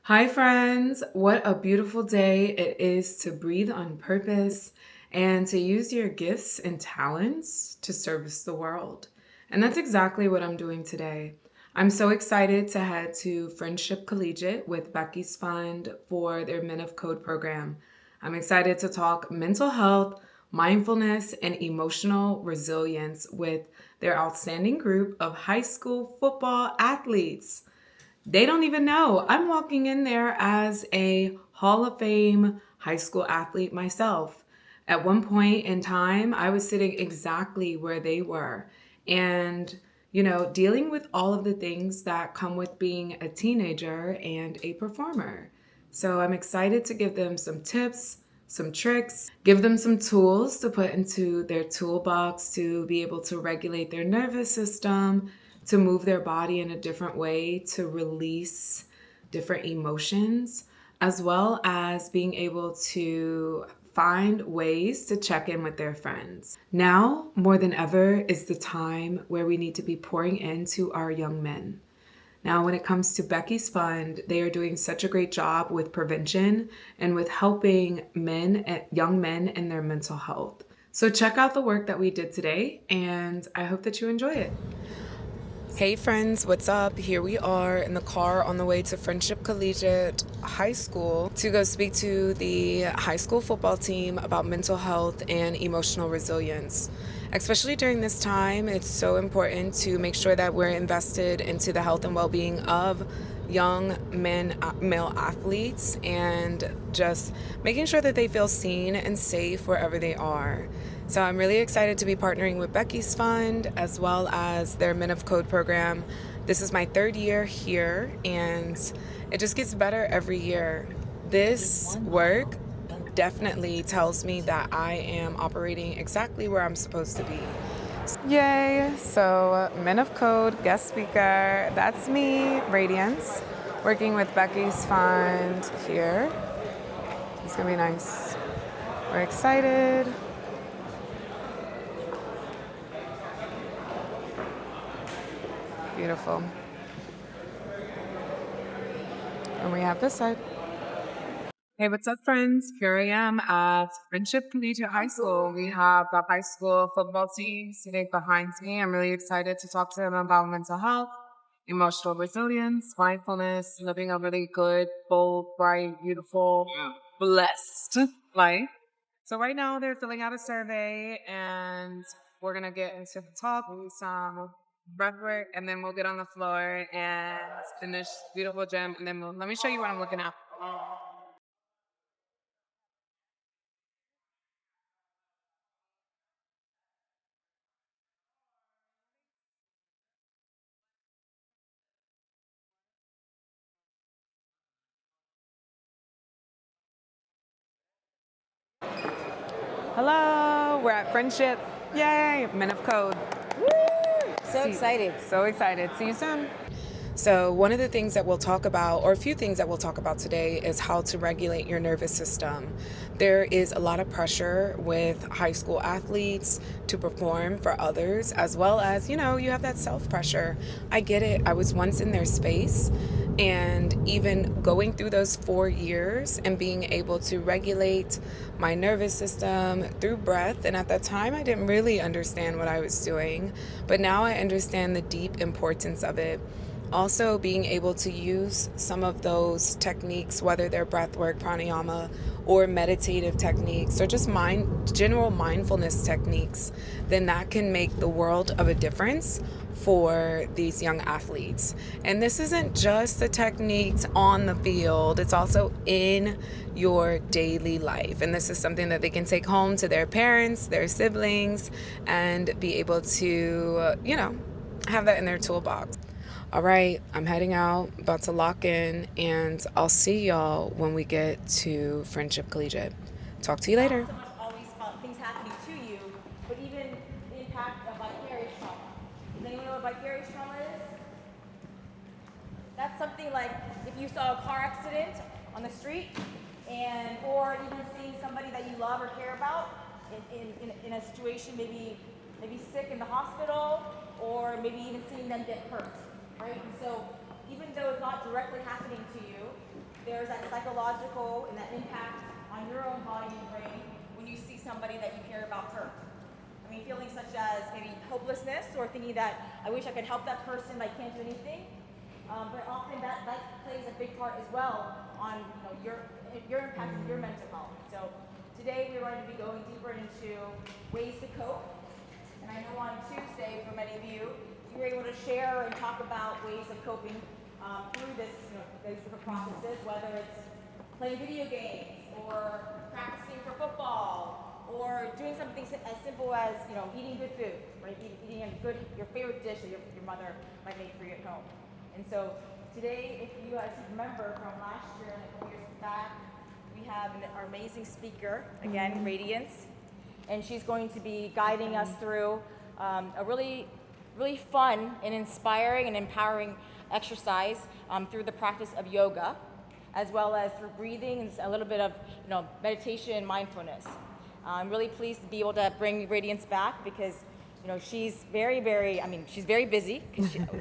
Hi, friends. What a beautiful day it is to breathe on purpose and to use your gifts and talents to service the world. And that's exactly what I'm doing today. I'm so excited to head to Friendship Collegiate with Becky's Fund for their Men of Code program. I'm excited to talk mental health, mindfulness, and emotional resilience with their outstanding group of high school football athletes. They don't even know. I'm walking in there as a Hall of Fame high school athlete myself. At one point in time, I was sitting exactly where they were. And, dealing with all of the things that come with being a teenager and a performer. So I'm excited to give them some tips, some tricks, give them some tools to put into their toolbox to be able to regulate their nervous system, to move their body in a different way, to release different emotions, as well as being able to find ways to check in with their friends. Now, more than ever, is the time where we need to be pouring into our young men. Now, when it comes to Becky's Fund, they are doing such a great job with prevention and with helping young men in their mental health. So check out the work that we did today, and I hope that you enjoy it. Hey friends, what's up? Here we are in the car on the way to Friendship Collegiate High School to go speak to the high school football team about mental health and emotional resilience. Especially during this time, it's so important to make sure that we're invested into the health and well-being of young male athletes, and just making sure that they feel seen and safe wherever they are. So I'm really excited to be partnering with Becky's Fund as well as their Men of Code program. This is my third year here, and it just gets better every year. This work definitely tells me that I am operating exactly where I'm supposed to be. Yay! So, Men of Code guest speaker, that's me, Radiance, working with Becky's Fund here. It's gonna be nice. We're excited. Beautiful. And we have this side. Hey, what's up, friends? Here I am at Friendship Collegiate High School. We have the high school football team sitting behind me. I'm really excited to talk to them about mental health, emotional resilience, mindfulness, living a really good, bold, bright, beautiful, blessed life. So right now they're filling out a survey, and we're gonna get into the talk, do some breathwork, and then we'll get on the floor and finish beautiful gym. And then let me show you what I'm looking at. Hello, we're at Friendship. Yay, Men of Code. So excited. So excited. See you soon. So, one of the things that we'll talk about, or a few things that we'll talk about today, is how to regulate your nervous system. There is a lot of pressure with high school athletes to perform for others, as well as, you have that self pressure. I get it. I was once in their space. And even going through those 4 years and being able to regulate my nervous system through breath. And at that time, I didn't really understand what I was doing. But now I understand the deep importance of it. Also, being able to use some of those techniques, whether they're breathwork, pranayama, or meditative techniques, or just general mindfulness techniques, then that can make the world of a difference for these young athletes. And this isn't just the techniques on the field, it's also in your daily life. And this is something that they can take home to their parents, their siblings, and be able to, have that in their toolbox. All right, I'm heading out, about to lock in, and I'll see y'all when we get to Friendship Collegiate. Talk to you later. Not so much always about things happening to you, but even the impact of vicarious trauma. Does anyone know what vicarious trauma is? That's something like if you saw a car accident on the street, or even seeing somebody that you love or care about in a situation, maybe sick in the hospital, or maybe even seeing them get hurt, right? And so even though it's not directly happening to you, there's that psychological and that impact on your own body and brain when you see somebody that you care about hurt. I mean, feelings such as maybe hopelessness or thinking that I wish I could help that person but I can't do anything. But often that plays a big part as well on your impact on your mental health. So today we're going to be going deeper into ways to cope. And I know on Tuesday, for many of you, you were able to share and talk about ways of coping through this, these different processes, whether it's playing video games or practicing for football or doing something as simple as eating good food, right? Eating your favorite dish that your mother might make for you at home. And so today, if you guys remember from last year and a couple years back, we have our amazing speaker, again, Radiance, and she's going to be guiding us through a really, really fun and inspiring and empowering exercise through the practice of yoga, as well as through breathing and a little bit of meditation and mindfulness. I'm really pleased to be able to bring Radiance back because she's very, very, she's very busy.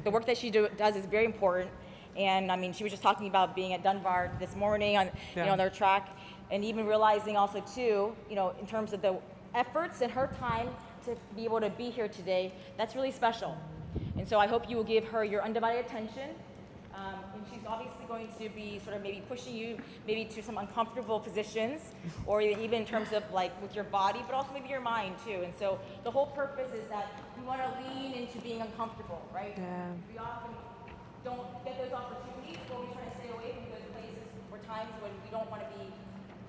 The work that she does is very important. And she was just talking about being at Dunbar this morning on their track, and even realizing also too, in terms of the efforts and her time to be able to be here today, that's really special. And so I hope you will give her your undivided attention. And she's obviously going to be sort of maybe pushing you maybe to some uncomfortable positions, or even in terms of like with your body, but also maybe your mind too. And so the whole purpose is that we want to lean into being uncomfortable, right? Yeah. We often don't get those opportunities, but we try to stay away from those places or times when we don't want to be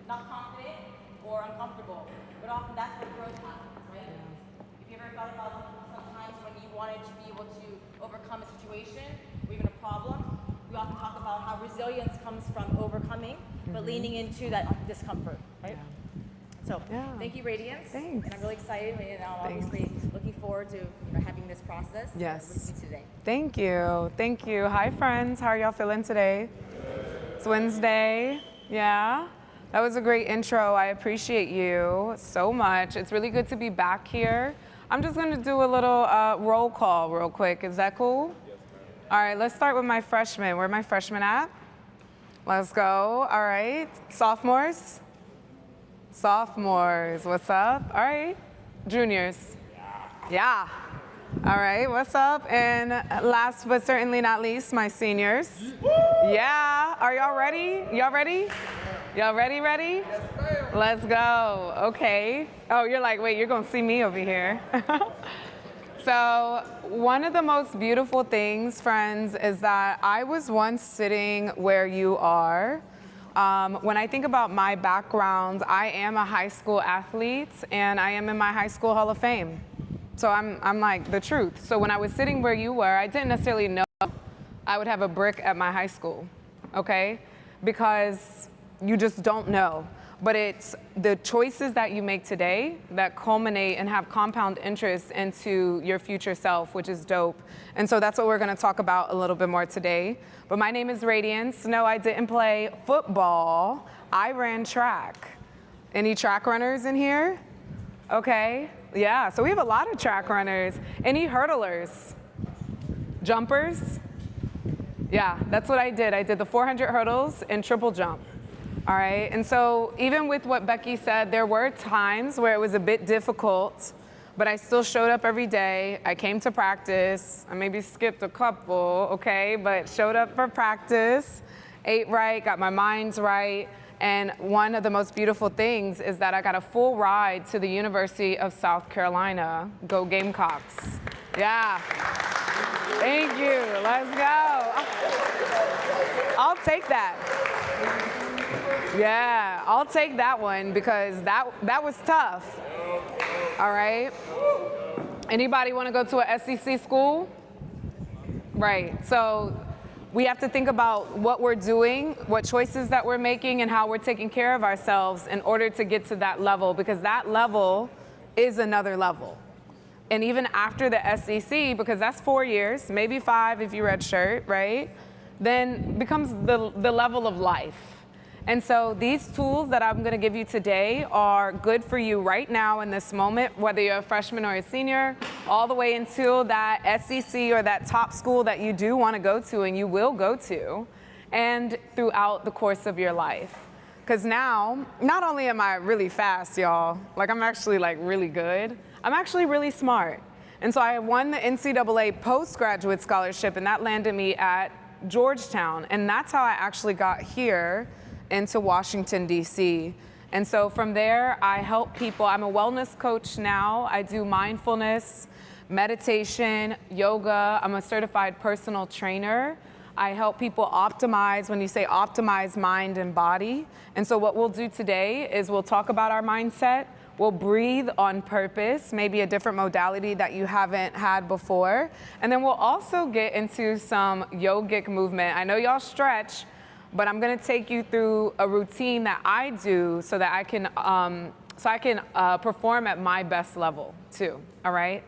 not confident or uncomfortable. But often that's where growth happens, right? Yeah. If you ever thought about sometimes when you wanted to be able to overcome a situation or even a problem, we often talk about how resilience comes from overcoming, but leaning into that discomfort, right? Yeah. So, thank you, Radiance. Thanks. And I'm really excited, and I'm obviously looking forward to having this process with you today. Thank you. Thank you. Hi, friends. How are y'all feeling today? It's Wednesday. Yeah. That was a great intro. I appreciate you so much. It's really good to be back here. I'm just going to do a little roll call real quick. Is that cool? All right, let's start with my freshmen. Where are my freshmen at? Let's go. All right. Sophomores? Sophomores, what's up? All right. Juniors? Yeah. All right, what's up? And last but certainly not least, my seniors. Yeah. Are y'all ready? Y'all ready? Y'all ready? Yes, ma'am. Let's go. Okay. Oh, you're like, wait, you're going to see me over here. So one of the most beautiful things, friends, is that I was once sitting where you are. When I think about my background, I am a high school athlete, and I am in my high school Hall of Fame. So I'm like the truth. So when I was sitting where you were, I didn't necessarily know I would have a brick at my high school, okay? Because you just don't know. But it's the choices that you make today that culminate and have compound interest into your future self, which is dope. And so that's what we're gonna talk about a little bit more today. But my name is Radiance. No, I didn't play football. I ran track. Any track runners in here? Okay, yeah, so we have a lot of track runners. Any hurdlers? Jumpers? Yeah, that's what I did. I did the 400 hurdles and triple jump. All right, and so even with what Becky said, there were times where it was a bit difficult, but I still showed up every day. I came to practice. I maybe skipped a couple, okay, but showed up for practice, ate right, got my mind right, and one of the most beautiful things is that I got a full ride to the University of South Carolina. Go Gamecocks. Yeah. Thank you. Let's go. I'll take that. Yeah, I'll take that one because that was tough. All right. Anybody want to go to a SEC school? Right. So we have to think about what we're doing, what choices that we're making, and how we're taking care of ourselves in order to get to that level, because that level is another level. And even after the SEC, because that's 4 years, maybe 5 if you redshirt, right? Then becomes the level of life. And so these tools that I'm going to give you today are good for you right now in this moment, whether you're a freshman or a senior, all the way until that SEC or that top school that you do want to go to and you will go to. and throughout the course of your life. Because now, not only am I really fast, y'all, like I'm actually like really good, I'm actually really smart. And so I won the NCAA postgraduate scholarship, and that landed me at Georgetown. And that's how I actually got here into Washington, D.C. And so from there, I help people. I'm a wellness coach now. I do mindfulness, meditation, yoga. I'm a certified personal trainer. I help people optimize, when you say optimize mind and body. And so what we'll do today is we'll talk about our mindset. We'll breathe on purpose, maybe a different modality that you haven't had before. And then we'll also get into some yogic movement. I know y'all stretch, but I'm gonna take you through a routine that I do so that I can perform at my best level too, all right?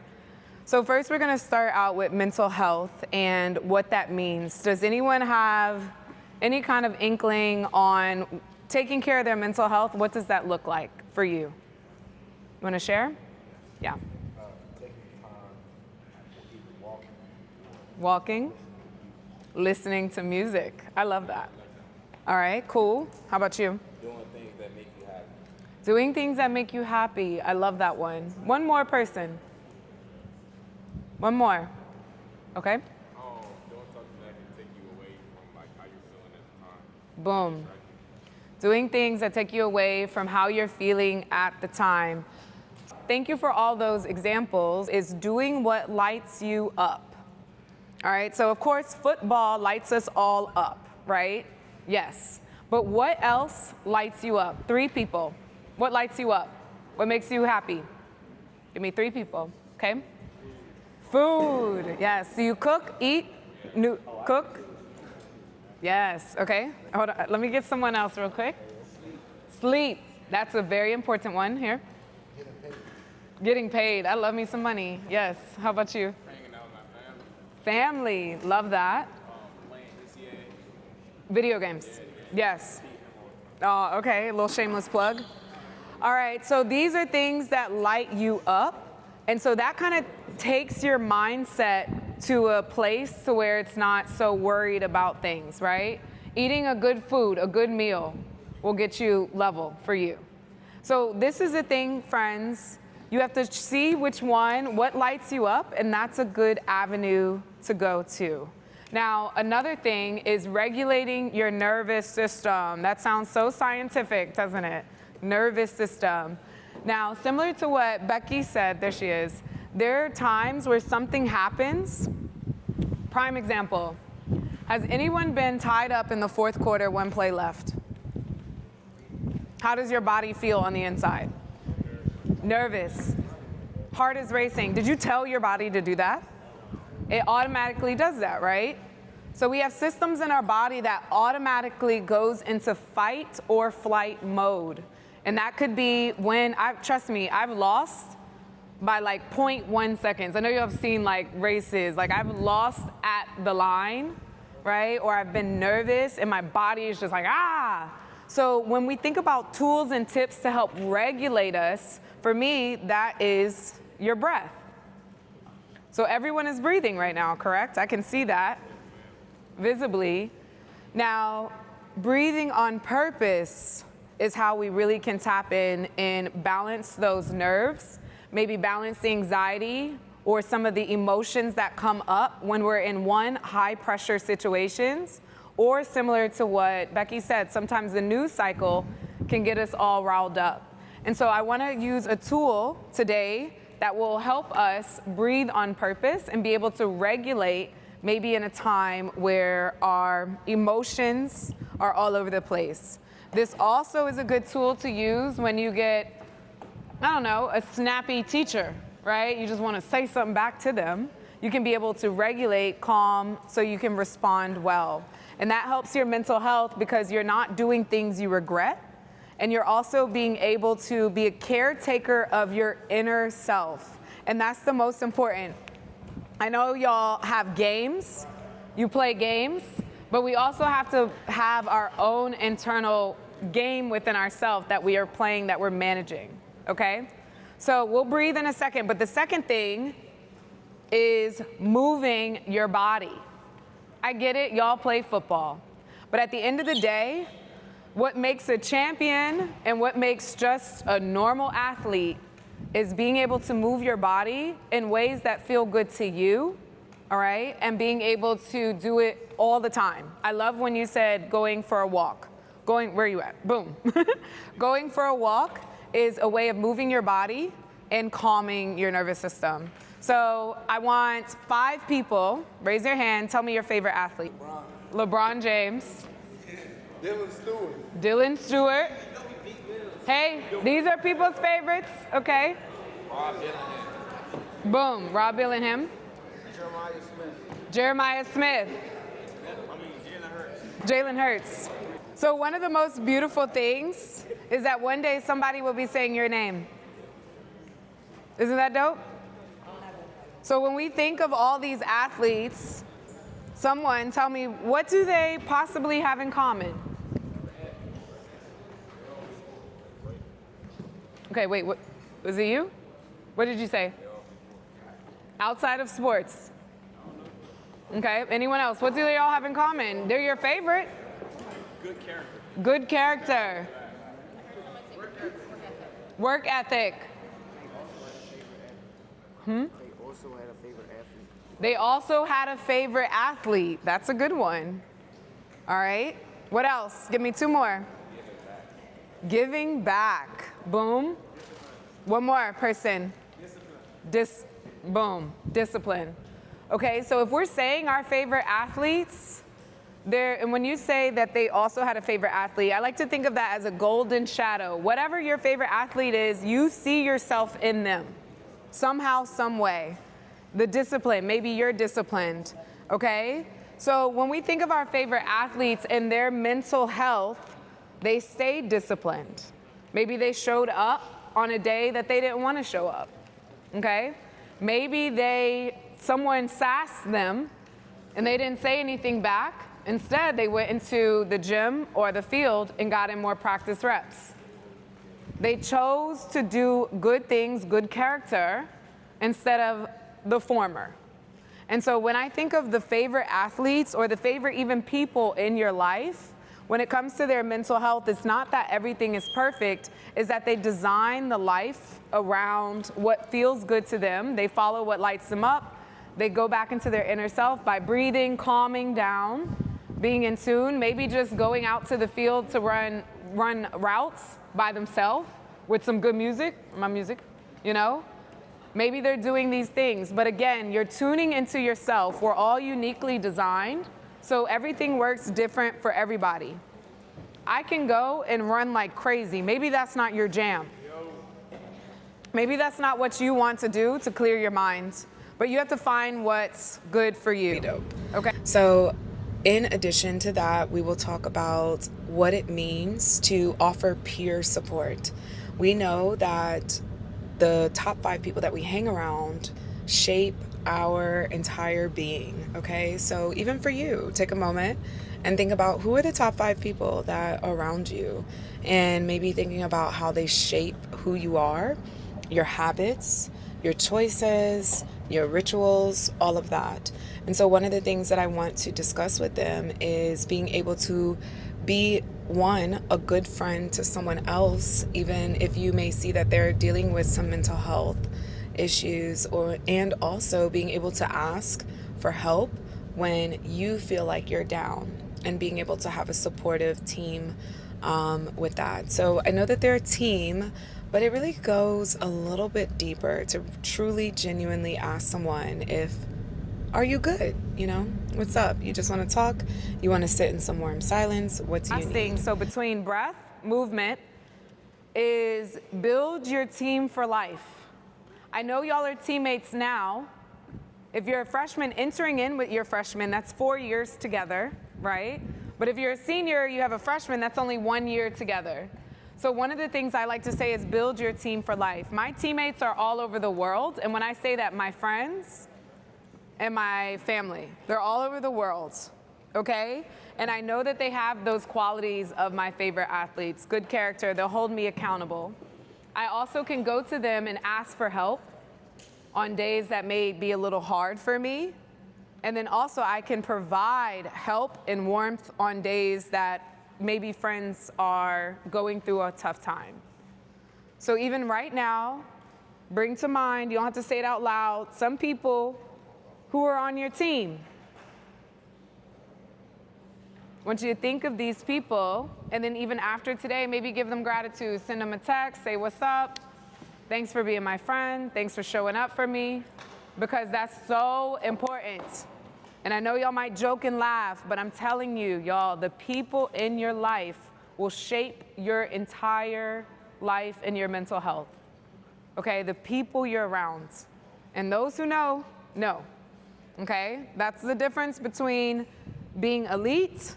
So first we're gonna start out with mental health and what that means. Does anyone have any kind of inkling on taking care of their mental health? What does that look like for you? You wanna share? Yeah. Taking time, either Walking, listening to music. I love that. All right, cool. How about you? doing things that make you happy. Doing things that make you happy. I love that one. One more person. One more. Okay? Doing something that can take you away from like how you're feeling at the time. Boom. Doing things that take you away from how you're feeling at the time. Thank you for all those examples. Is doing what lights you up. All right, so of course, football lights us all up, right? Yes. But what else lights you up? 3 people. What lights you up? What makes you happy? Give me 3 people, okay? Food, yes. So you cook, eat, cook? Yes, okay. Hold on, let me get someone else real quick. Sleep, that's a very important one here. Getting paid, I love me some money, yes. How about you? Hanging out with my family. Family, love that. Playing ECA. Video games, yes. Oh, okay, a little shameless plug. All right, so these are things that light you up. And so that kind of takes your mindset to a place to where it's not so worried about things, right? Eating a good food, a good meal will get you level for you. So this is the thing, friends. You have to see which one, what lights you up, and that's a good avenue to go to. Now, another thing is regulating your nervous system. That sounds so scientific, doesn't it? Nervous system. Now, similar to what Becky said, there she is, there are times where something happens. Prime example, has anyone been tied up in the 4th quarter, 1 play left? How does your body feel on the inside? Nervous. Heart is racing. Did you tell your body to do that? It automatically does that, right? So we have systems in our body that automatically goes into fight or flight mode. And that could be when, trust me, I've lost by like 0.1 seconds. I know you have seen like races, like I've lost at the line, right? Or I've been nervous and my body is just like, ah. So when we think about tools and tips to help regulate us, for me, that is your breath. So everyone is breathing right now, correct? I can see that visibly. Now, breathing on purpose is how we really can tap in and balance those nerves, maybe balance the anxiety or some of the emotions that come up when we're in high pressure situations, or similar to what Becky said, sometimes the news cycle can get us all riled up. And so I wanna use a tool today that will help us breathe on purpose and be able to regulate maybe in a time where our emotions are all over the place. This also is a good tool to use when you get, I don't know, a snappy teacher, right? You just want to say something back to them. You can be able to regulate, calm, so you can respond well. And that helps your mental health because you're not doing things you regret. And you're also being able to be a caretaker of your inner self. And that's the most important. I know y'all have games, you play games, but we also have to have our own internal game within ourselves that we are playing, that we're managing, okay? So we'll breathe in a second, but the second thing is moving your body. I get it, y'all play football, But at the end of the day, what makes a champion and what makes just a normal athlete is being able to move your body in ways that feel good to you, all right? And being able to do it all the time. I love when you said going for a walk. Where are you at? Boom. Going for a walk is a way of moving your body and calming your nervous system. So I want 5 people, raise your hand, tell me your favorite athlete. LeBron James. Dylan Stewart. Hey, these are people's favorites, okay? Boom, Rob Billingham. Jeremiah Smith. Jalen Hurts. So one of the most beautiful things is that one day somebody will be saying your name. Isn't that dope? So when we think of all these athletes, someone tell me, what do they possibly have in common? Okay, wait, what, was it you? What did you say? Outside of sports. Okay, anyone else? What do they all have in common? They're your favorite? Good character. Good character. Work ethic. They also had a favorite athlete. They also had a favorite athlete. That's a good one. All right. What else? Give me 2 more. Giving back. Boom. One more person. Boom. Discipline. Okay, so if we're saying our favorite athletes, and when you say that they also had a favorite athlete, I like to think of that as a golden shadow. Whatever your favorite athlete is, you see yourself in them. Somehow, some way. The discipline, maybe you're disciplined, okay? So when we think of our favorite athletes and their mental health, they stayed disciplined. Maybe they showed up on a day that they didn't want to show up, okay? Maybe someone sassed them and they didn't say anything back. Instead, they went into the gym or the field and got in more practice reps. They chose to do good things, good character, instead of the former. And so when I think of the favorite athletes or the favorite even people in your life, when it comes to their mental health, it's not that everything is perfect, it's that they design the life around what feels good to them. They follow what lights them up. They go back into their inner self by breathing, calming down, being in tune, maybe just going out to the field to run routes by themselves with some good music, you know? Maybe they're doing these things, but again, you're tuning into yourself. We're all uniquely designed, so everything works different for everybody. I can go and run like crazy. Maybe that's not your jam. Maybe that's not what you want to do to clear your mind, but you have to find what's good for you. Okay. So in addition to that, we will talk about what it means to offer peer support. We know that the top 5 people that we hang around shape our entire being, okay? So even for you, take a moment and think about who are the top 5 people that are around you, and maybe thinking about how they shape who you are, your habits, your choices, your rituals, all of that. And so one of the things that I want to discuss with them is being able to be, one, a good friend to someone else, even if you may see that they're dealing with some mental health issues, and also being able to ask for help when you feel like you're down, and being able to have a supportive team with that. So I know that they're a team, but it really goes a little bit deeper to truly, genuinely ask someone are you good? You know, what's up? You just want to talk? You want to sit in some warm silence? What do you need? So between breath, movement, is build your team for life. I know y'all are teammates now. If you're a freshman entering in with your freshman, that's 4 years together, right? But if you're a senior, you have a freshman, that's only 1 year together. So one of the things I like to say is build your team for life. My teammates are all over the world, and when I say that, my friends and my family, they're all over the world, okay? And I know that they have those qualities of my favorite athletes, good character, they'll hold me accountable. I also can go to them and ask for help on days that may be a little hard for me. And then also I can provide help and warmth on days that maybe friends are going through a tough time. So even right now, bring to mind, you don't have to say it out loud, some people who are on your team. I want you to think of these people, and then even after today, maybe give them gratitude. Send them a text, say what's up, thanks for being my friend, thanks for showing up for me, because that's so important. And I know y'all might joke and laugh, but I'm telling you, y'all, the people in your life will shape your entire life and your mental health. Okay, the people you're around. And those who know, know. Okay, that's the difference between being elite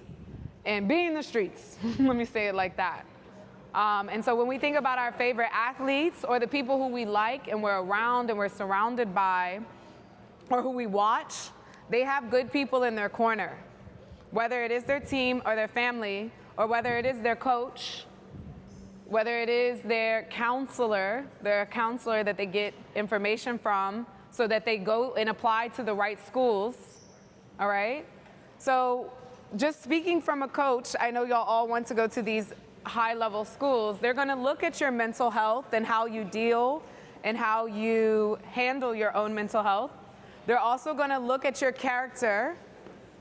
and being in the streets. Let me say it like that. And so when we think about our favorite athletes or the people who we like and we're around and we're surrounded by, or who we watch, they have good people in their corner. Whether it is their team or their family, or whether it is their coach, whether it is their counselor that they get information from so that they go and apply to the right schools, all right? So just speaking from a coach, I know y'all all want to go to these high-level schools. They're gonna look at your mental health and how you deal and how you handle your own mental health. They're also gonna look at your character.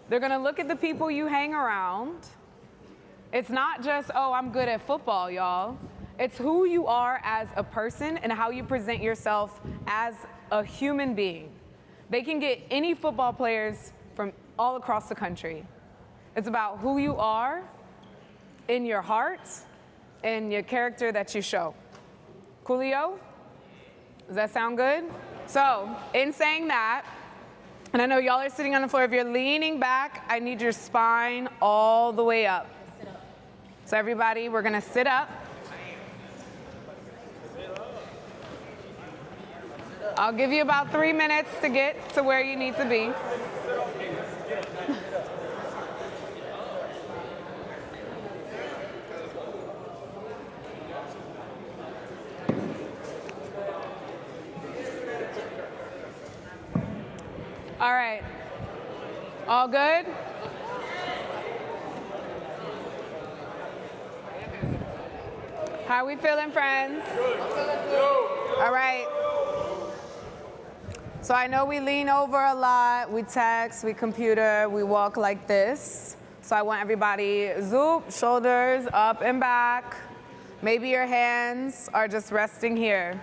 They're gonna look at the people you hang around. It's not just, oh, I'm good at football, y'all. It's who you are as a person and how you present yourself as a human being. They can get any football players from all across the country. It's about who you are in your heart and your character that you show. Coolio? Does that sound good? So, in saying that, and I know y'all are sitting on the floor, if you're leaning back, I need your spine all the way up. So everybody, we're gonna sit up. I'll give you about 3 minutes to get to where you need to be. All right, all good? How we feeling, friends? All right. So I know we lean over a lot, we text, we computer, we walk like this. So I want everybody, zoop, shoulders up and back. Maybe your hands are just resting here.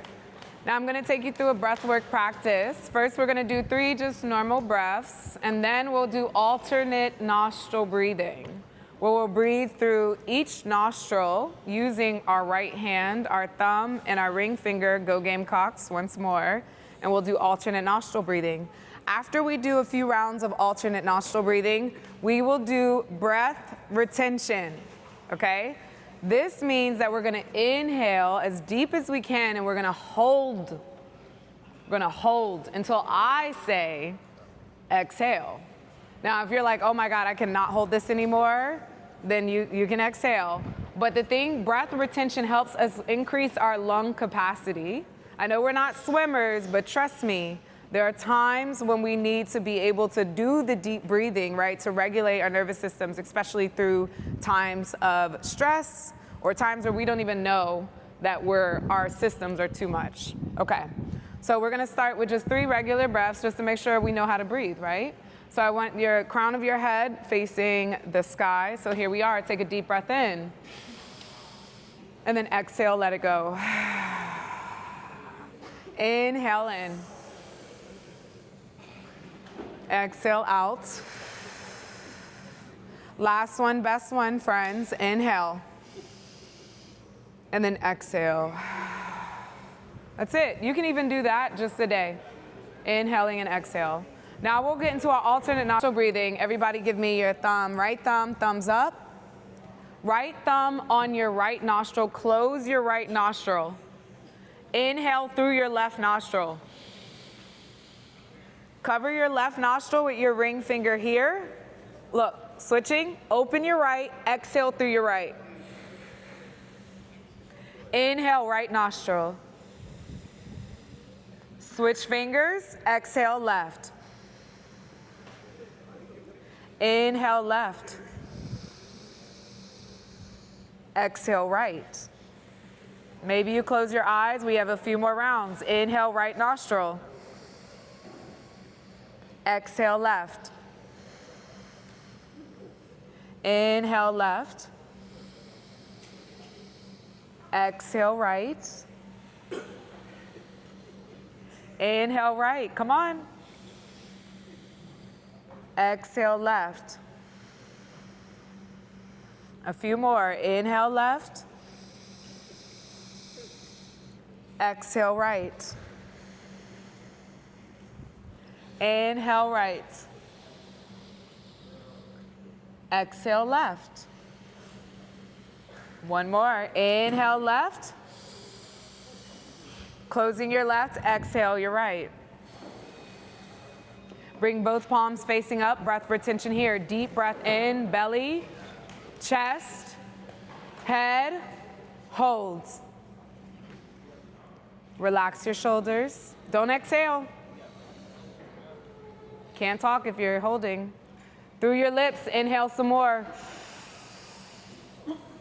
Now I'm gonna take you through a breathwork practice. First we're gonna do 3 just normal breaths, and then we'll do alternate nostril breathing, where we'll breathe through each nostril using our right hand, our thumb, and our ring finger, go Gamecocks, once more, and we'll do alternate nostril breathing. After we do a few rounds of alternate nostril breathing, we will do breath retention, okay? This means that we're gonna inhale as deep as we can and we're gonna hold. We're gonna hold until I say exhale. Now, if you're like, oh my God, I cannot hold this anymore, then you can exhale. But the thing, breath retention helps us increase our lung capacity. I know we're not swimmers, but trust me, there are times when we need to be able to do the deep breathing, right, to regulate our nervous systems, especially through times of stress or times where we don't even know that our systems are too much. Okay, so we're gonna start with just 3 regular breaths just to make sure we know how to breathe, right? So I want your crown of your head facing the sky. So here we are, take a deep breath in. And then exhale, let it go. Inhale in. Exhale out. Last one, best one, friends. Inhale. And then exhale. That's it. You can even do that just a day. Inhaling and exhale. Now we'll get into our alternate nostril breathing. Everybody give me your thumb. Right thumb, thumbs up. Right thumb on your right nostril. Close your right nostril. Inhale through your left nostril. Cover your left nostril with your ring finger here. Look, switching. Open your right. Exhale through your right. Inhale, right nostril. Switch fingers. Exhale, left. Inhale left. Exhale right. Maybe you close your eyes. We have a few more rounds. Inhale right nostril. Exhale left. Inhale left. Exhale right. Inhale right. Come on. Exhale left. A few more. Inhale left. Exhale right. Inhale right. Exhale left. One more. Inhale left. Closing your left. Exhale your right. Bring both palms facing up. Breath retention here. Deep breath in. Belly, chest, head. Holds. Relax your shoulders. Don't exhale. Can't talk if you're holding. Through your lips, inhale some more.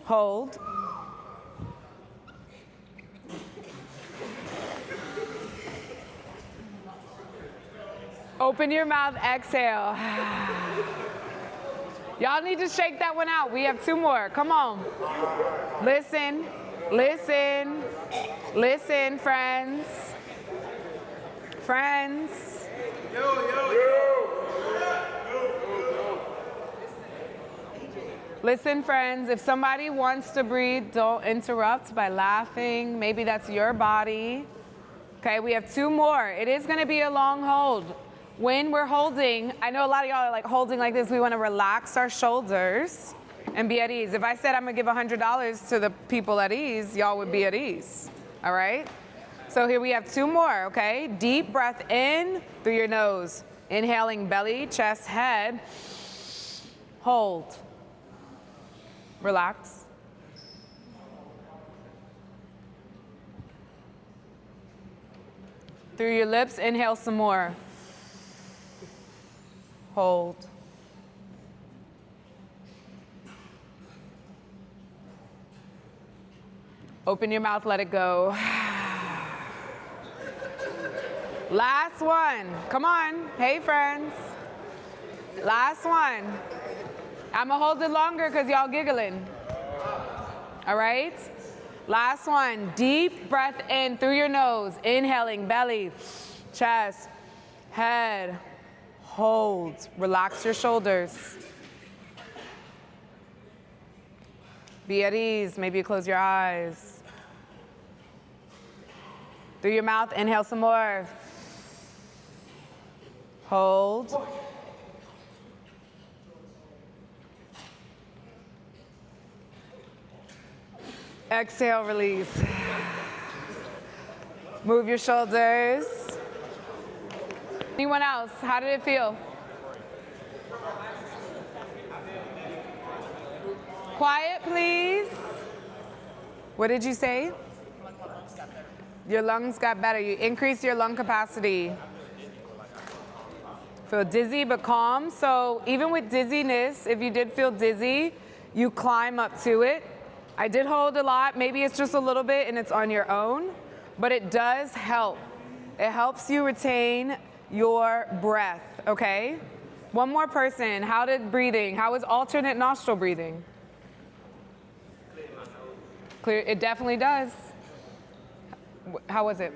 Hold. Open your mouth, exhale. Y'all need to shake that one out. We have two more. Come on. Listen, listen, listen, friends. Friends. Listen, friends, if somebody wants to breathe, don't interrupt by laughing. Maybe that's your body. Okay, we have two more. It is gonna be a long hold. When we're holding, I know a lot of y'all are like holding like this. We wanna relax our shoulders and be at ease. If I said I'm gonna give $100 to the people at ease, y'all would be at ease, all right? So here we have two more, okay? Deep breath in through your nose. Inhaling belly, chest, head. Hold. Relax. Through your lips, inhale some more. Hold. Open your mouth, let it go. Last one. Come on. Hey, friends. Last one. I'm gonna hold it longer because y'all giggling. All right? Last one. Deep breath in through your nose. Inhaling belly, chest, head. Hold. Relax your shoulders. Be at ease. Maybe you close your eyes. Through your mouth, inhale some more. Hold. Exhale, release. Move your shoulders. Anyone else? How did it feel? Quiet, please. What did you say? Your lungs got better. You increased your lung capacity. Feel dizzy but calm. So even with dizziness, if you did feel dizzy, you climb up to it. I did hold a lot. Maybe it's just a little bit and it's on your own, but it does help. It helps you retain your breath, okay? One more person. How did breathing? How was alternate nostril breathing? Clear. It definitely does. How was it?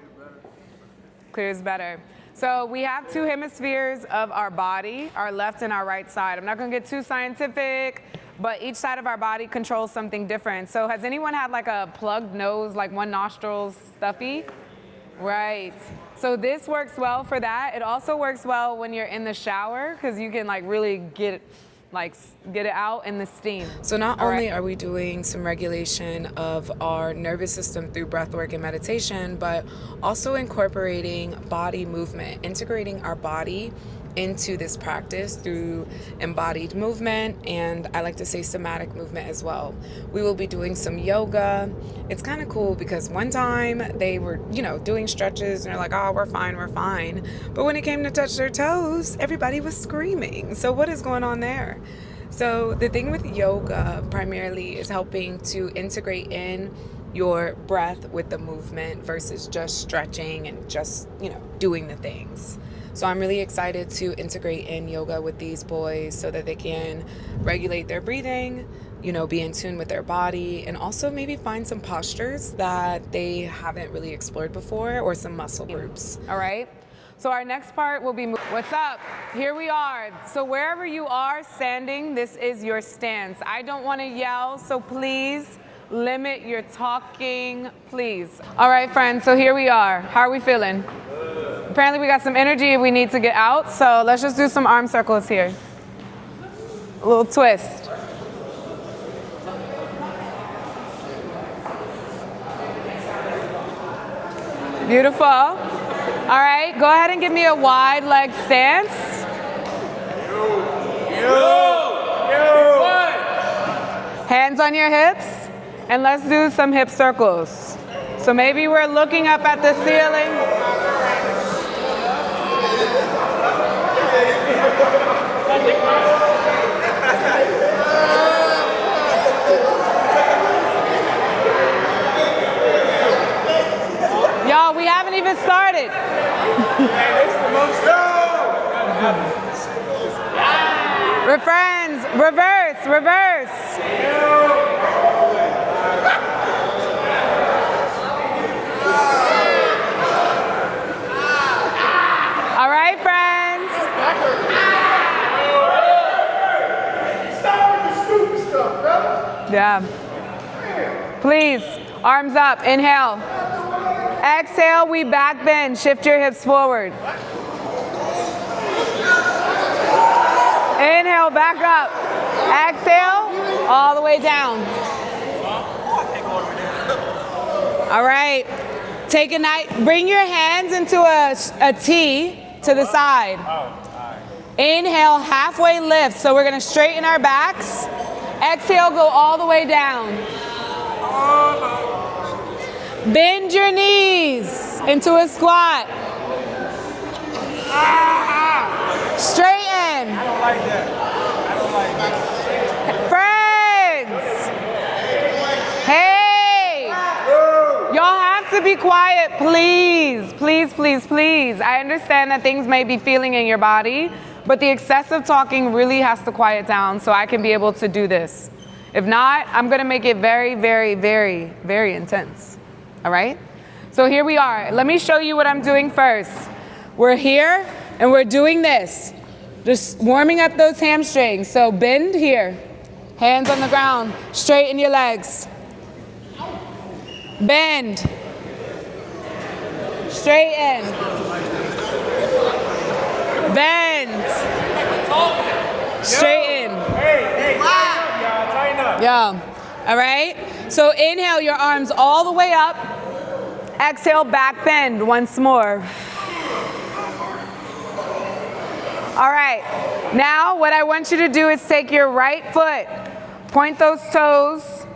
Clear is better. So we have two hemispheres of our body, our left and our right side. I'm not gonna get too scientific, but each side of our body controls something different. So has anyone had like a plugged nose, like one nostril's stuffy? Right. So this works well for that. It also works well when you're in the shower because you can like really get it out in the steam. So not only are we doing some regulation of our nervous system through breathwork and meditation, but also incorporating body movement, integrating our body into this practice through embodied movement, and I like to say somatic movement as well. We will be doing some yoga. It's kind of cool because one time they were, doing stretches and they're like, oh, we're fine. But when it came to touch their toes, everybody was screaming. So what is going on there? So the thing with yoga primarily is helping to integrate in your breath with the movement versus just stretching and just, doing the things. So I'm really excited to integrate in yoga with these boys so that they can regulate their breathing, be in tune with their body, and also maybe find some postures that they haven't really explored before or some muscle groups. All right. So our next part will be, what's up? Here we are. So wherever you are standing, this is your stance. I don't want to yell, so please limit your talking, please. All right, friends, so here we are. How are we feeling? Apparently we got some energy we need to get out, so let's just do some arm circles here. A little twist. Beautiful. All right, go ahead and give me a wide leg stance. Hands on your hips, and let's do some hip circles. So maybe we're looking up at the ceiling. Y'all, we haven't even started. Friends, reverse. All right, friends. Stop with the stupid stuff, fellas. Yeah. Please, arms up. Inhale. Exhale, we back bend. Shift your hips forward. Inhale, back up. Exhale, all the way down. All right. Take a night. Bring your hands into a T to the side. Inhale, halfway lift. So we're going to straighten our backs. Exhale, go all the way down. Bend your knees into a squat. Straighten. I don't like that. Friends. Hey. Y'all have to be quiet, please. Please. I understand that things may be feeling in your body, but the excessive talking really has to quiet down so I can be able to do this. If not, I'm going to make it very, very, very, very intense. All right? So here we are. Let me show you what I'm doing first. We're here and we're doing this. Just warming up those hamstrings. So bend here. Hands on the ground. Straighten your legs. Bend. Straighten. Bend. Straighten. Tighten up. Yeah. All right? So inhale your arms all the way up. Exhale, back bend once more. All right. Now what I want you to do is take your right foot, point those toes,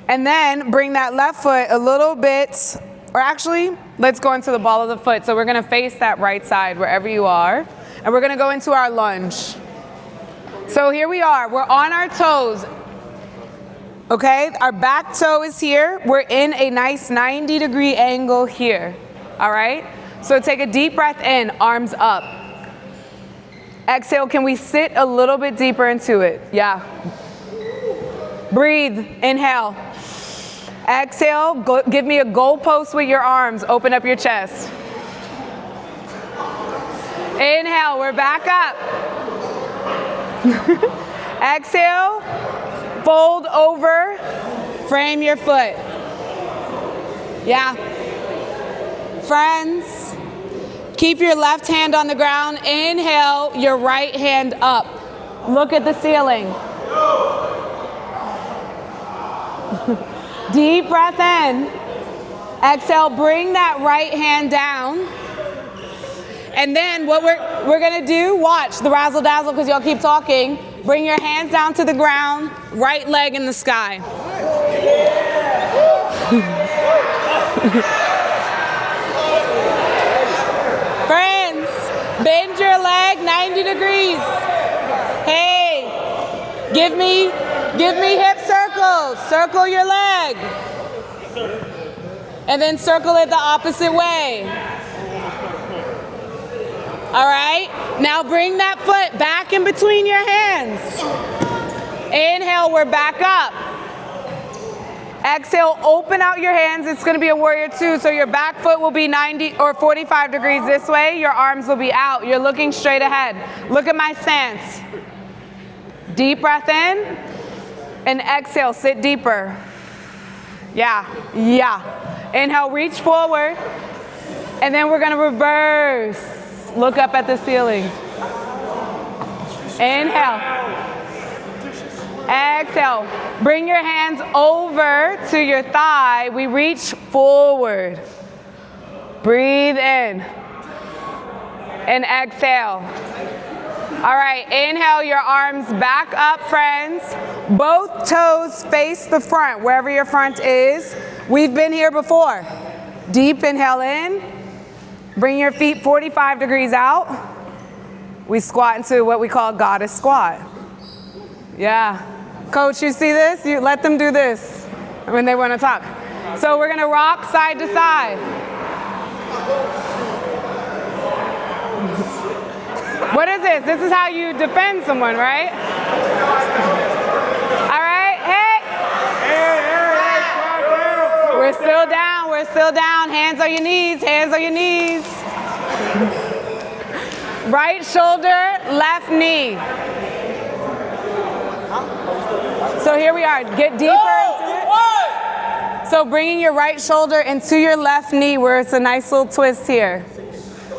and then bring that left foot a little bit, or actually, let's go into the ball of the foot. So we're going to face that right side wherever you are, and we're going to go into our lunge. So here we are. We're on our toes. Okay, our back toe is here. We're in a nice 90-degree angle here. All right? So take a deep breath in, arms up. Exhale, can we sit a little bit deeper into it? Yeah. Breathe, inhale. Exhale, give me a goalpost with your arms. Open up your chest. Inhale, we're back up. Exhale. Fold over, frame your foot. Yeah. Friends, keep your left hand on the ground. Inhale, your right hand up. Look at the ceiling. Deep breath in. Exhale, bring that right hand down. And then what we're gonna do, watch the razzle dazzle because y'all keep talking. Bring your hands down to the ground, right leg in the sky. Friends, bend your leg 90 degrees. Hey, give me hip circles. Circle your leg. And then circle it the opposite way. All right, now bring that foot back in between your hands. Inhale, we're back up. Exhale, open out your hands. It's gonna be a warrior two, so your back foot will be 90 or 45 degrees this way. Your arms will be out. You're looking straight ahead. Look at my stance. Deep breath in, and exhale, sit deeper. Yeah. Inhale, reach forward, and then we're gonna reverse. Look up at the ceiling. Inhale. Exhale. Bring your hands over to your thigh. We reach forward. Breathe in. And exhale. All right, inhale your arms back up, friends. Both toes face the front, wherever your front is. We've been here before. Deep inhale in. Bring your feet 45 degrees out. We squat into what we call goddess squat. Yeah. Coach, you see this? You let them do this when they want to talk. So we're going to rock side to side. What is this? This is how you defend someone, right? All right. Hey. We're still down. We're still down. Hands on your knees. Hands on your knees. Right shoulder, left knee. So here we are. Get deeper into it. So bringing your right shoulder into your left knee where it's a nice little twist here.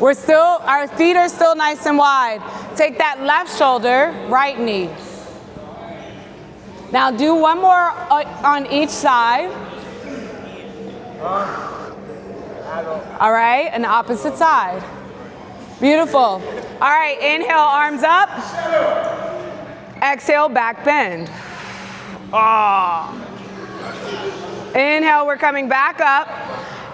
Our feet are still nice and wide. Take that left shoulder, right knee. Now do one more on each side. All right, and opposite side. Beautiful. All right, inhale, arms up. Exhale, back bend. Inhale, we're coming back up.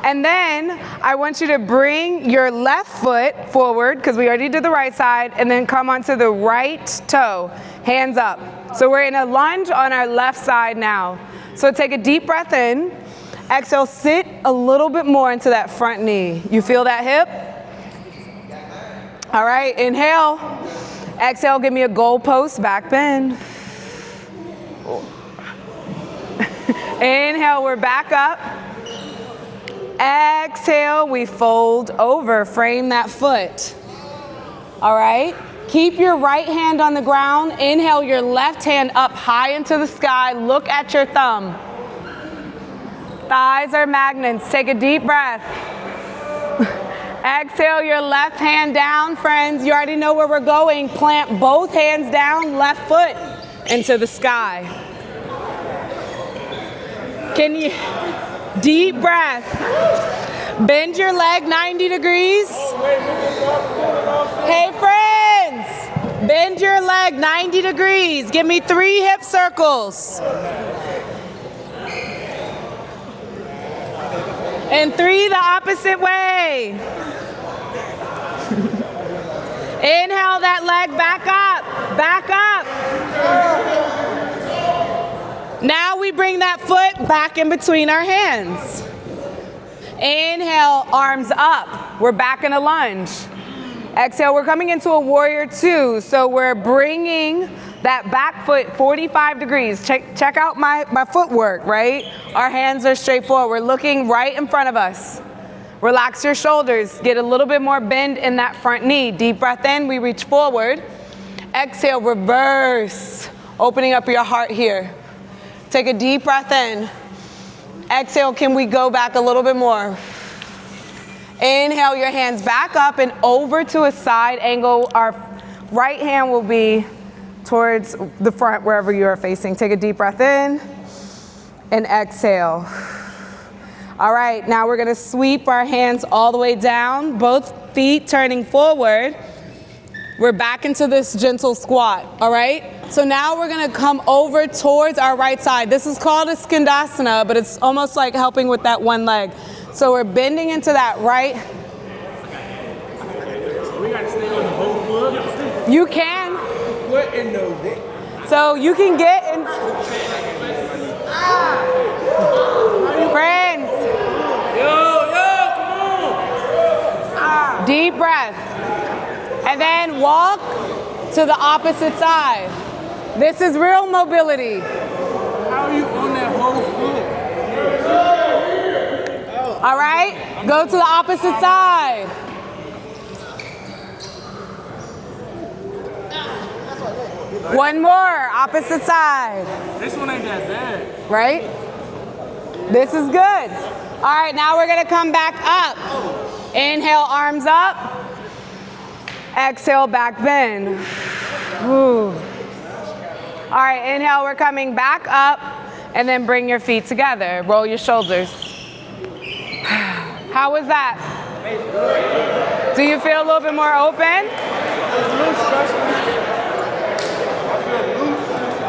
And then I want you to bring your left foot forward, because we already did the right side, and then come onto the right toe, hands up. So we're in a lunge on our left side now. So take a deep breath in. Exhale, sit a little bit more into that front knee. You feel that hip? All right, inhale. Exhale, give me a goalpost, back bend. Inhale, we're back up. Exhale, we fold over, frame that foot. All right, keep your right hand on the ground. Inhale your left hand up high into the sky. Look at your thumb. Thighs are magnets. Take a deep breath. Exhale your left hand down, friends. You already know where we're going. Plant both hands down, left foot into the sky. Can you, deep breath. Bend your leg 90 degrees. Hey friends, bend your leg 90 degrees. Give me 3 hip circles. And 3 the opposite way. Inhale that leg back up, back up. Now we bring that foot back in between our hands. Inhale, arms up. We're back in a lunge. Exhale, we're coming into a warrior two. So we're bringing that back foot 45 degrees. Check out my footwork, right? Our hands are straight forward. We're looking right in front of us. Relax your shoulders. Get a little bit more bend in that front knee. Deep breath in, we reach forward. Exhale, reverse. Opening up your heart here. Take a deep breath in. Exhale, can we go back a little bit more? Inhale your hands back up and over to a side angle. Our right hand will be towards the front wherever you are facing. Take a deep breath in and exhale. All right, now we're gonna sweep our hands all the way down. Both feet turning forward. We're back into this gentle squat, all right? So now we're gonna come over towards our right side. This is called a skandasana, but it's almost like helping with that one leg. So we're bending into that right. We gotta stay on the whole foot. You can. Foot in the. So you can get in. Friends. Yo, come on. Deep breath. And then walk to the opposite side. This is real mobility. How are you on that whole foot? All right? Go to the opposite side. One more, opposite side. This one ain't that bad. Right? This is good. All right, now we're gonna come back up. Inhale, arms up. Exhale, back bend. Ooh. All right, inhale, we're coming back up, and then bring your feet together. Roll your shoulders. How was that? Do you feel a little bit more open?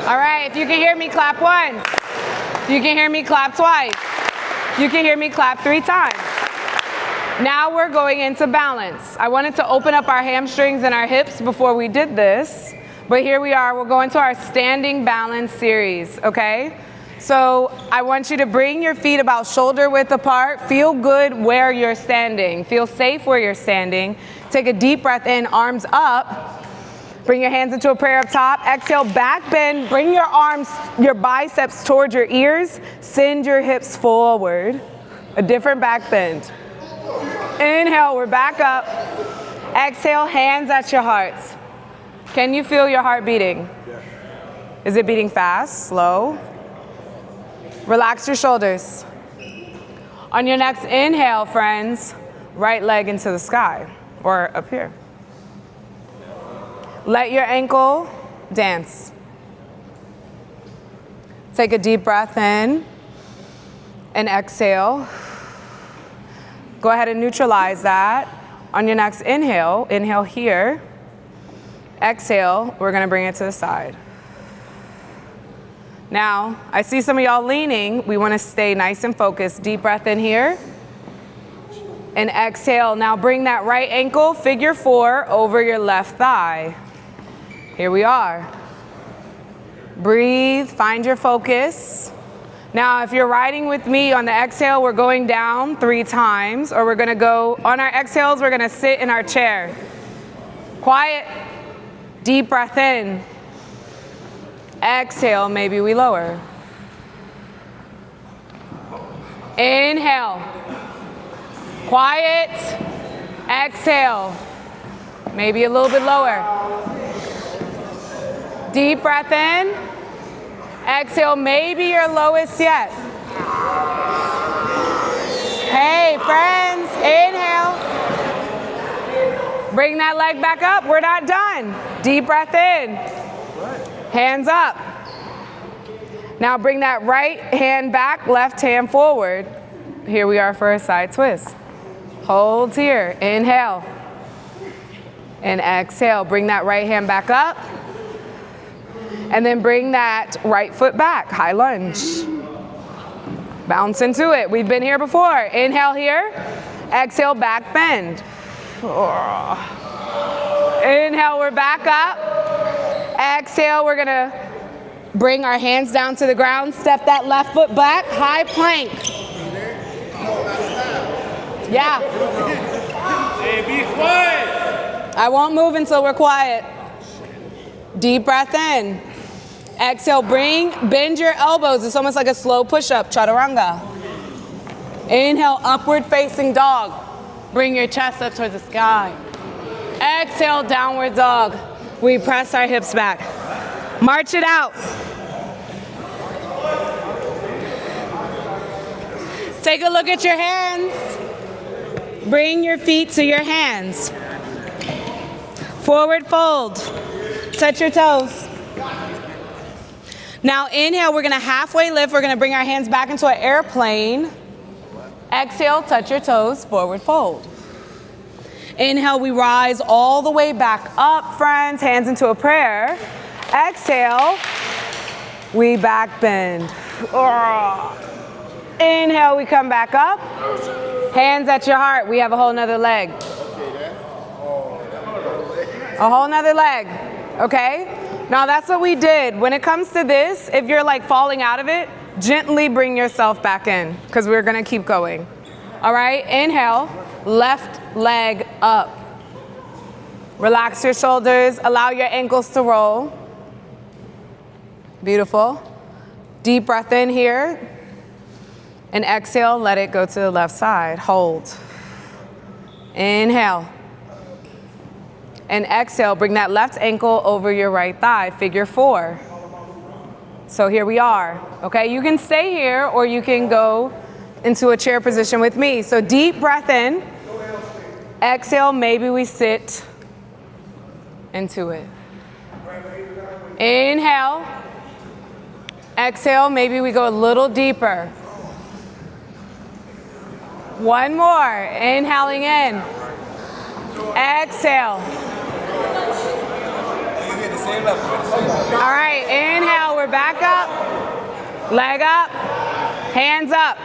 All right, if you can hear me, clap once. If you can hear me, clap twice. If you can hear me, clap 3 times. Now we're going into balance. I wanted to open up our hamstrings and our hips before we did this, but here we are. We'll go into our standing balance series, okay? So I want you to bring your feet about shoulder width apart. Feel good where you're standing. Feel safe where you're standing. Take a deep breath in, arms up. Bring your hands into a prayer up top. Exhale, back bend. Bring your arms, your biceps towards your ears. Send your hips forward. A different back bend. Inhale, we're back up. Exhale, hands at your hearts. Can you feel your heart beating? Is it beating fast, slow? Relax your shoulders. On your next inhale, friends, right leg into the sky or up here. Let your ankle dance. Take a deep breath in and exhale. Go ahead and neutralize that. On your next inhale, inhale here. Exhale, we're gonna bring it to the side. Now, I see some of y'all leaning. We wanna stay nice and focused. Deep breath in here. And exhale. Now bring that right ankle, figure 4, over your left thigh. Here we are. Breathe, find your focus. Now, if you're riding with me on the exhale, we're going down 3 times, or we're gonna go, on our exhales, we're gonna sit in our chair. Quiet, deep breath in. Exhale, maybe we lower. Inhale. Quiet, exhale. Maybe a little bit lower. Deep breath in. Exhale, maybe your lowest yet. Hey, friends, inhale. Bring that leg back up. We're not done. Deep breath in. Hands up. Now bring that right hand back, left hand forward. Here we are for a side twist. Hold here. Inhale. And exhale. Bring that right hand back up. And then bring that right foot back, high lunge. Bounce into it. We've been here before. Inhale here. Exhale, back bend. Inhale, we're back up. Exhale, we're gonna bring our hands down to the ground. Step that left foot back, high plank. Yeah. Hey, be quiet. I won't move until we're quiet. Deep breath in. Exhale, bend your elbows. It's almost like a slow push-up, chaturanga. Inhale, upward facing dog. Bring your chest up towards the sky. Exhale, downward dog. We press our hips back. March it out. Take a look at your hands. Bring your feet to your hands. Forward fold. Touch your toes. Now inhale, we're gonna halfway lift. We're gonna bring our hands back into an airplane. Exhale, touch your toes, forward fold. Inhale, we rise all the way back up, friends. Hands into a prayer. Exhale, we back bend. Inhale, we come back up. Hands at your heart. We have a whole nother leg. A whole nother leg. Okay? Now that's what we did. When it comes to this, if you're like falling out of it, gently bring yourself back in because we're going to keep going. All right? Inhale, left leg up. Relax your shoulders. Allow your ankles to roll. Beautiful. Deep breath in here. And exhale, let it go to the left side. Hold. Inhale. And exhale, bring that left ankle over your right thigh, figure 4. So here we are, okay? You can stay here or you can go into a chair position with me. So deep breath in. Exhale, maybe we sit into it. Inhale. Exhale, maybe we go a little deeper. One more, inhaling in. Exhale. All right, inhale, we're back up. Leg up, hands up.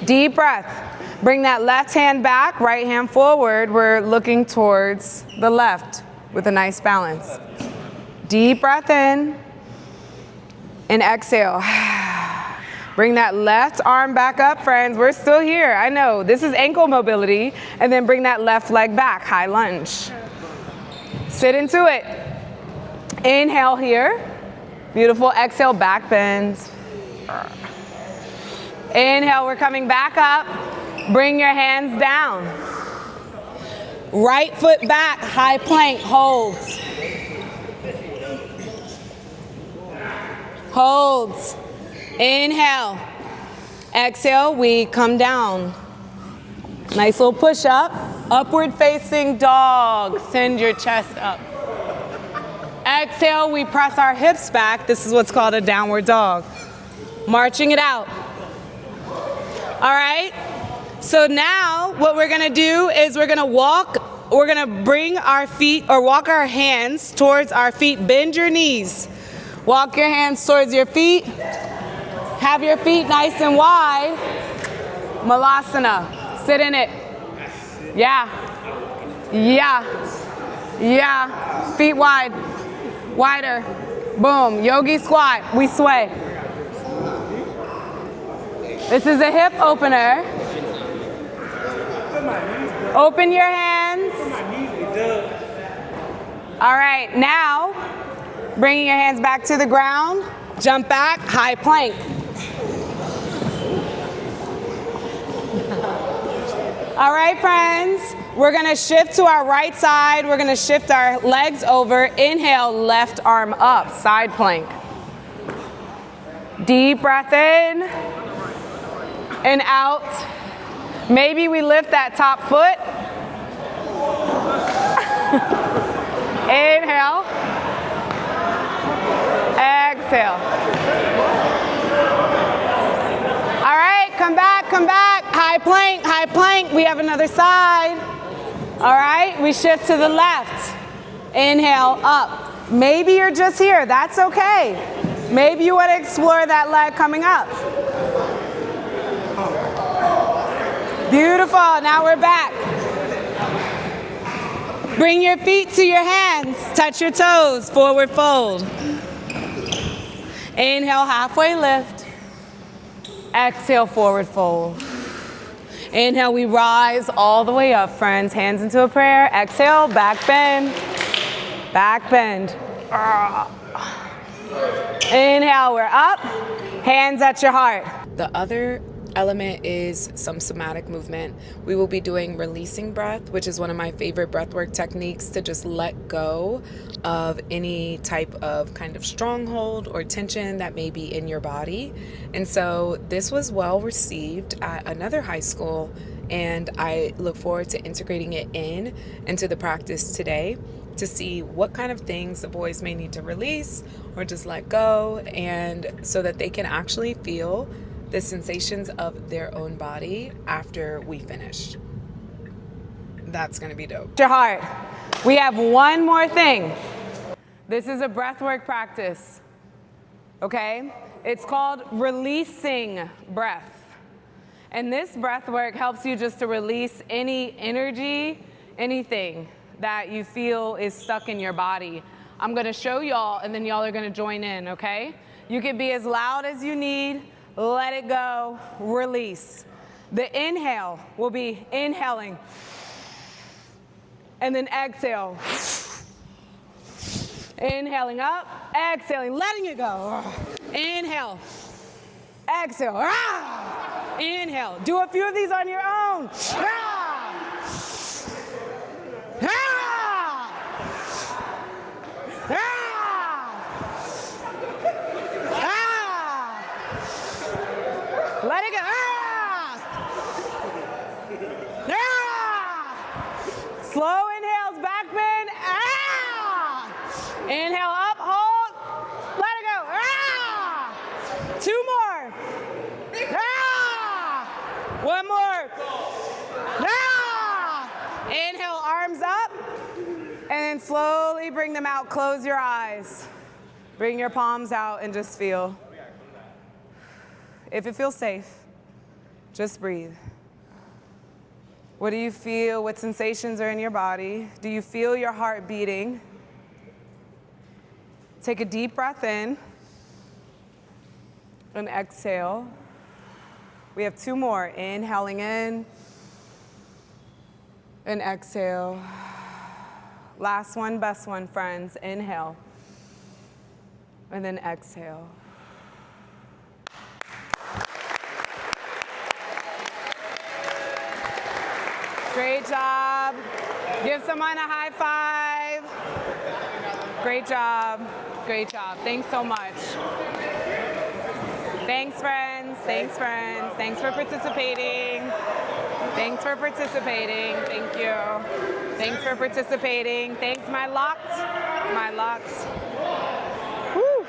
Deep breath. Bring that left hand back, right hand forward. We're looking towards the left with a nice balance. Deep breath in and exhale. Bring that left arm back up, friends. We're still here. I know. This is ankle mobility. And then bring that left leg back, high lunge. Sit into it. Inhale here. Beautiful. Exhale, back bend. Inhale, we're coming back up. Bring your hands down. Right foot back, high plank, holds. Holds. Inhale. Exhale, we come down. Nice little push up. Upward facing dog. Send your chest up. Exhale, we press our hips back. This is what's called a downward dog. Marching it out. All right. So now what we're going to do is we're going to walk. We're going to bring our feet or walk our hands towards our feet. Bend your knees. Walk your hands towards your feet. Have your feet nice and wide. Malasana. Sit in it. Yeah. Yeah. Yeah. Feet wide. Wider. Boom. Yogi squat. We sway. This is a hip opener. Open your hands. All right. Now, bringing your hands back to the ground. Jump back. High plank. All right, friends, we're gonna shift to our right side. We're gonna shift our legs over. Inhale, left arm up, side plank. Deep breath in and out. Maybe we lift that top foot. Inhale. Exhale. All right, come back, come back. High plank, high plank. We have another side. All right, we shift to the left. Inhale, up. Maybe you're just here. That's okay. Maybe you want to explore that leg coming up. Beautiful. Now we're back. Bring your feet to your hands. Touch your toes. Forward fold. Inhale, halfway lift. Exhale, forward fold. Inhale, we rise all the way up, friends. Hands into a prayer. Exhale, back bend. Back bend. Inhale, we're up. Hands at your heart. The other element is some somatic movement. We will be doing releasing breath, which is one of my favorite breathwork techniques to just let go of any type of kind of stronghold or tension that may be in your body. And so this was well received at another high school, and I look forward to integrating it into the practice today to see what kind of things the boys may need to release or just let go, and so that they can actually feel the sensations of their own body after we finish. That's going to be dope. Your heart. We have one more thing. This is a breathwork practice. Okay? It's called releasing breath. And this breathwork helps you just to release any energy, anything that you feel is stuck in your body. I'm gonna show y'all and then y'all are gonna join in, okay? You can be as loud as you need, let it go, release. The inhale will be inhaling and then exhale. Inhaling up, exhaling, letting it go. Inhale, exhale. Inhale. Do a few of these on your own. Let it go. Slow inhales, back bend. Inhale up, hold. Let it go. Two more. One more. Inhale, arms up. And then slowly bring them out. Close your eyes. Bring your palms out and just feel. If it feels safe, just breathe. What do you feel? What sensations are in your body? Do you feel your heart beating? Take a deep breath in and exhale. We have two more. Inhaling in and exhale. Last one, best one, friends. Inhale and then exhale. Great job. Give someone a high five. Great job. Great job. Thanks so much. Thanks, friends. Thanks, friends. Thanks for participating. Thanks for participating. Thank you. Thanks for participating. Thanks, my locks. My locks. Woo.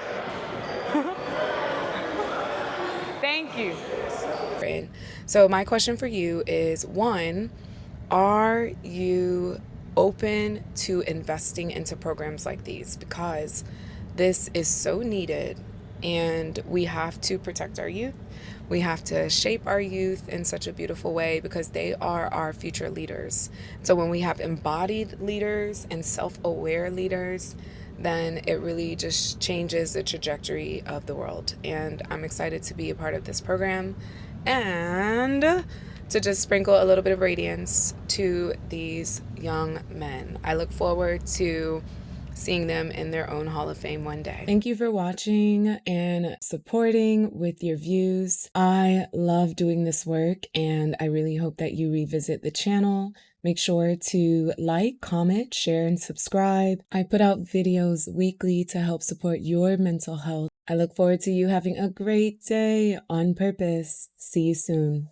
Thank you. So my question for you is, one, are you open to investing into programs like these? Because this is so needed, and we have to protect our youth. We have to shape our youth in such a beautiful way because they are our future leaders. So when we have embodied leaders and self-aware leaders, then it really just changes the trajectory of the world. And I'm excited to be a part of this program and to just sprinkle a little bit of radiance to these young men. I look forward to seeing them in their own Hall of Fame one day. Thank you for watching and supporting with your views. I love doing this work, and I really hope that you revisit the channel. Make sure to like, comment, share, and subscribe. I put out videos weekly to help support your mental health. I look forward to you having a great day on purpose. See you soon.